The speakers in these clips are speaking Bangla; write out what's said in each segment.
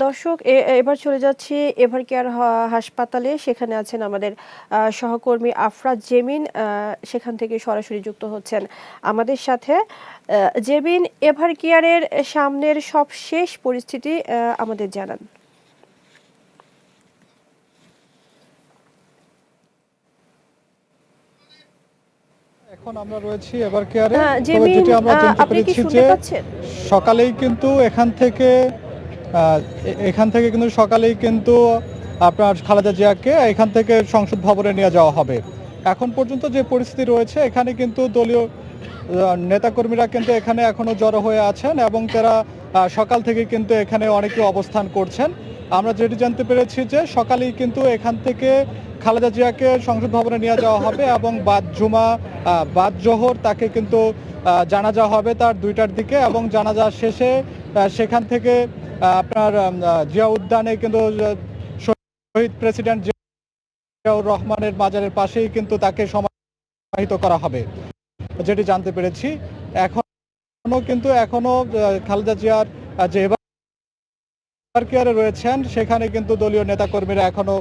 দর্শক এবার চলে যাচ্ছি এভার কেয়ার হাসপাতালে। সেখানে আছেন আমাদের সহকর্মী আফরাজ জেমিন, সেখান থেকে সরাসরি যুক্ত হচ্ছেন আমাদের সাথে। জেমিন, এভার কেয়ারের সামনের সবশেষ পরিস্থিতি আমাদের জানান। এখন আমরা রয়েছি এভার কেয়ারে। তবে জেমিন, যেটি আমরা জানতে আপনি কি পেরেছি শুনতে যে পাচ্ছেন? সকালেই কিন্তু সকালেই কিন্তু আপনার খালেদা জিয়াকে এখান থেকে সংসদ ভবনে নিয়ে যাওয়া হবে। এখন পর্যন্ত যে পরিস্থিতি রয়েছে, এখানে কিন্তু দলীয় নেতাকর্মীরা কিন্তু এখানে এখনো জড়ো হয়ে আছেন এবং তারা সকাল থেকে কিন্তু এখানে অনেকে অবস্থান করছেন। আমরা যেটি জানতে পেরেছি যে সকালেই কিন্তু এখান থেকে খালেদা জিয়াকে সংসদ ভবনে নিয়ে যাওয়া হবে এবং বাদ জোহর তাকে কিন্তু জানাজা হবে তার 2টার দিকে, এবং জানাজা শেষে সেখান থেকে আপনার জিয়া উদ্যানে কিন্তু শহীদ প্রেসিডেন্ট জিয়াউর রহমানের মাজারের পাশেই কিন্তু তাকে সমাহিত করা হবে যেটি জানতে পেরেছি। এখনো খালেদা জিয়ার যে এভার কেয়ারে রয়েছেন সেখানে কিন্তু দলীয় নেতাকর্মীরা এখনো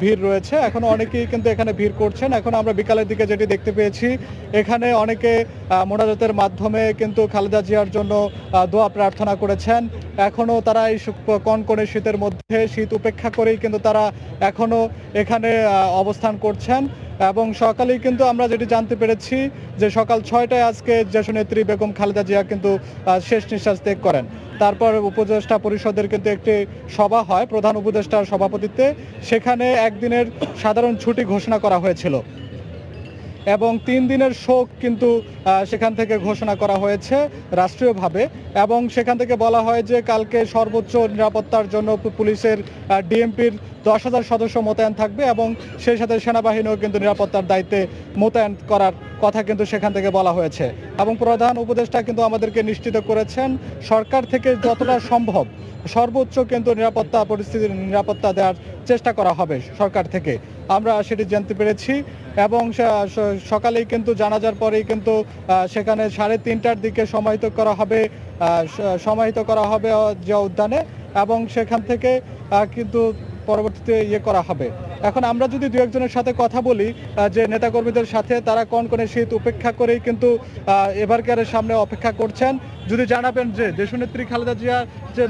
ভিড় রয়েছে, এখনো অনেকেই কিন্তু এখানে ভিড় করছেন। এখন আমরা বিকালের দিকে যেটি দেখতে পেয়েছি, এখানে অনেকে মোনাজাতের মাধ্যমে কিন্তু খালেদা জিয়ার জন্য দোয়া প্রার্থনা করেছেন। এখনো তারা এই কনকনে শীতের মধ্যে শীত উপেক্ষা করেই কিন্তু তারা এখনো এখানে অবস্থান করছেন। এবং সকালেই কিন্তু আমরা যেটি জানতে পেরেছি যে সকাল 6টায় আজকে দেশনেত্রী বেগম খালেদা জিয়া কিন্তু শেষ নিঃশ্বাস ত্যাগ করেন। তারপর উপদেষ্টা পরিষদের কিন্তু একটি সভা হয় প্রধান উপদেষ্টার সভাপতিত্বে। সেখানে একদিনের সাধারণ ছুটি ঘোষণা করা হয়েছিল এবং 3 দিনের শোক কিন্তু সেখান থেকে ঘোষণা করা হয়েছে রাষ্ট্রীয়ভাবে। এবং সেখান থেকে বলা হয় যে কালকে সর্বোচ্চ নিরাপত্তার জন্য পুলিশের ডিএমপির 10,000 সদস্য মোতায়েন থাকবে এবং সেই সাথে সেনাবাহিনীও কিন্তু নিরাপত্তার দায়িত্বে মোতায়েন করার কথা কিন্তু সেখান থেকে বলা হয়েছে। এবং প্রধান উপদেষ্টা কিন্তু আমাদেরকে নিশ্চিত করেছেন সরকার থেকে যতটা সম্ভব সর্বোচ্চ কিন্তু নিরাপত্তা দেওয়ার চেষ্টা করা হবে সরকার থেকে, আমরা সেটি জানতে পেরেছি। এবং সকালেই কিন্তু জানাজার পরেই কিন্তু সেখানে 3:30টার দিকে সমাহিত করা হবে জিয়া উদ্যানে, এবং সেখান থেকে কিন্তু পরবর্তীতে করা হবে। এখন আমরা যদি দু একজনের সাথে কথা বলি, যে নেতাকর্মীদের সাথে, তারা কনকনে শীত উপেক্ষা করেই কিন্তু এভার কেয়ারের সামনে অপেক্ষা করছেন। যদি জানাবেন যে দেশনেত্রী খালেদা জিয়া যে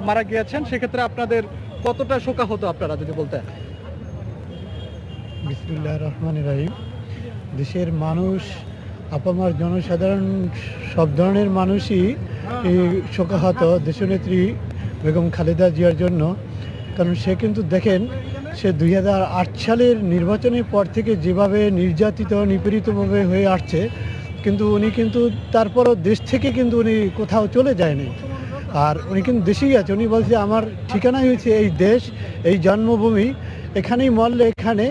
মারা গিয়েছেন, সেক্ষেত্রে আপনাদের কতটা শোকাহত আপনারা যদি বলতেন। বিসমিল্লাহির রহমানির রহিম। দেশের মানুষ, আপামর জনসাধারণ, সব ধরনের মানুষই এই শোকাহত দেশনেত্রী বেগম খালেদা জিয়ার জন্য। কারণ সে কিন্তু দেখেন, সে 2008 সালের নির্বাচনের পর থেকে যেভাবে নির্যাতিত নিপীড়িতভাবে হয়ে আসছে, কিন্তু উনি কিন্তু তারপরও দেশ থেকে কিন্তু উনি কোথাও চলে যায়নি। আর উনি কিন্তু দেশেই আছে। উনি বলছে আমার ঠিকানা হয়েছে এই দেশ, এই জন্মভূমি, এখানেই মরলে এখানে,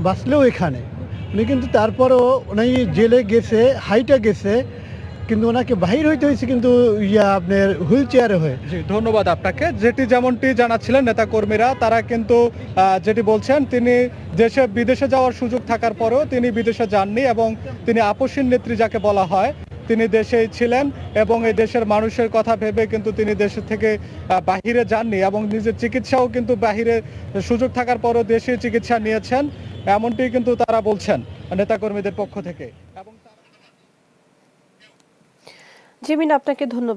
বাঁচলেও এখানে। উনি কিন্তু তারপরও উনি জেলে গেছে, হাইটা গেছে, কিন্তু ওনাকে বাহির হইতে হয়েছে কিন্তু আপনার হুইল চেয়ারে হয়ে। জি, ধন্যবাদ আপনাকে। যেমনটি জানাচ্ছিলেন নেতাকর্মীরা, তারা কিন্তু যেটি বলছেন, তিনি বিদেশে যাওয়ার সুযোগ থাকার পরেও তিনি বিদেশে যাননি এবং তিনি আপসীন নেত্রী যাকে বলা হয়, তিনি দেশেই ছিলেন এবং এই দেশের মানুষের কথা ভেবে কিন্তু তিনি দেশের থেকে বাহিরে যাননি এবং নিজের চিকিৎসাও কিন্তু বাহিরে সুযোগ থাকার পরও দেশে চিকিৎসা নিয়েছেন, এমনটি কিন্তু তারা বলছেন নেতাকর্মীদের পক্ষ থেকে। এবং জেমিন, আপনাকে ধন্যবাদ।